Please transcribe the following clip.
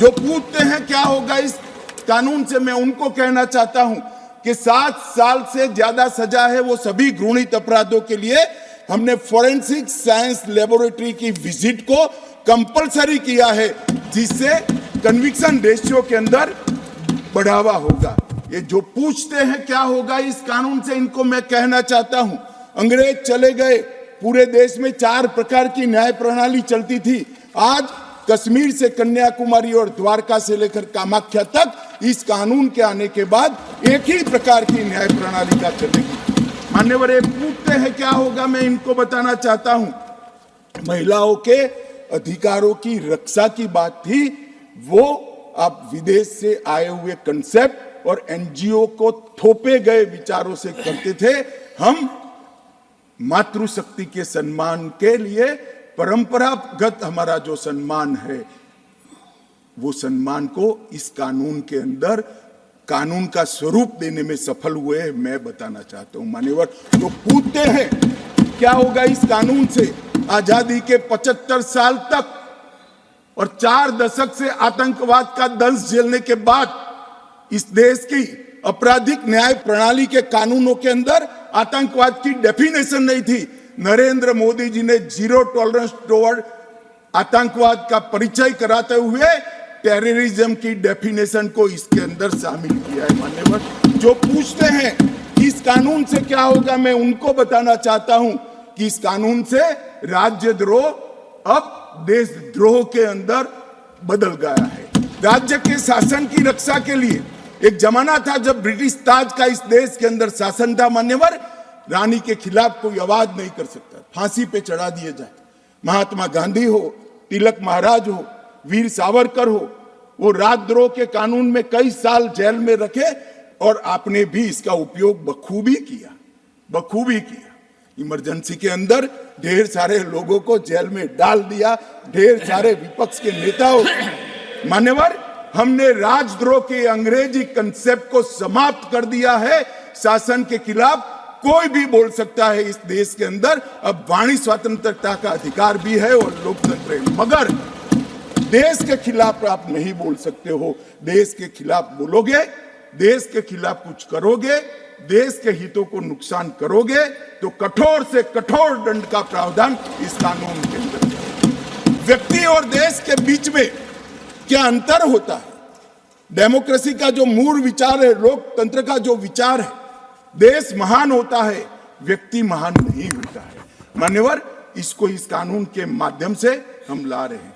जो पूछते हैं क्या होगा इस कानून से, मैं उनको कहना चाहता हूं कि 7 साल से ज्यादा सजा है वो सभी घृणित अपराधों के लिए। हमने फोरेंसिक साइंस लेबोरेटरी की विजिट को कंपलसरी किया है, जिससे कन्विक्शन रेशियो के अंदर बढ़ावा होगा। ये जो पूछते हैं क्या होगा इस कानून से, इनको मैं कहना चाहता हूं, अंग्रेज चले गए, पूरे देश में 4 प्रकार की न्याय प्रणाली चलती थी। आज कश्मीर से कन्याकुमारी और द्वारका से लेकर कामाख्या तक इस कानून के आने के बाद एक ही प्रकार की न्याय प्रणाली का चलेगी। मान्यवर, ये पूछते हैं क्या होगा, मैं इनको बताना चाहता हूं, महिलाओं के अधिकारों की रक्षा की बात थी, वो आप विदेश से आए हुए कंसेप्ट और एनजीओ को थोपे गए विचारों से करते थे। हम मातृशक्ति के सम्मान के लिए परंपरागत हमारा जो सम्मान है, वो सम्मान को इस कानून के अंदर कानून का स्वरूप देने में सफल हुए, मैं बताना चाहता हूं। मान्यवर, तो पूछते हैं क्या होगा इस कानून से, आजादी के 75 साल तक और 4 दशक से आतंकवाद का दंश झेलने के बाद इस देश की आपराधिक न्याय प्रणाली के कानूनों के अंदर आतंकवाद की डेफिनेशन नहीं थी। नरेंद्र मोदी जी ने जीरो टॉलरेंस टुवर्ड आतंकवाद का परिचय कराते हुए टेररिज्म की डेफिनेशन को इसके अंदर शामिल किया है। मान्यवर, जो पूछते हैं कि इस कानून से क्या होगा, मैं उनको बताना चाहता हूं कि इस कानून से राज्यद्रोह अब देशद्रोह के अंदर बदल गया है। राज्य के शासन की रक्षा के लिए एक जमाना था जब ब्रिटिश ताज का इस देश के अंदर शासन था। मान्यवर, रानी के खिलाफ कोई आवाज नहीं कर सकता, फांसी पे चढ़ा दिए जाए। महात्मा गांधी हो, तिलक महाराज हो, वीर सावरकर हो, वो राजद्रोह के कानून में कई साल जेल में रखे और आपने भी इसका उपयोग बखूबी किया। इमरजेंसी के अंदर ढेर सारे लोगों को जेल में डाल दिया, ढेर सारे विपक्ष के नेताओं। मान्यवर, हमने राजद्रोह के अंग्रेजी कंसेप्ट को समाप्त कर दिया है। शासन के खिलाफ कोई भी बोल सकता है इस देश के अंदर। अब वाणी स्वतंत्रता का अधिकार भी है और लोकतंत्र है, मगर देश के खिलाफ आप नहीं बोल सकते हो। देश के खिलाफ बोलोगे, देश के खिलाफ कुछ करोगे, देश के हितों को नुकसान करोगे, तो कठोर से कठोर दंड का प्रावधान इस कानून के अंदर। व्यक्ति और देश के बीच में क्या अंतर होता है? डेमोक्रेसी का जो मूल विचार है, लोकतंत्र का जो विचार है, देश महान होता है, व्यक्ति महान नहीं होता है। मान्यवर, इसको इस कानून के माध्यम से हम ला रहे हैं।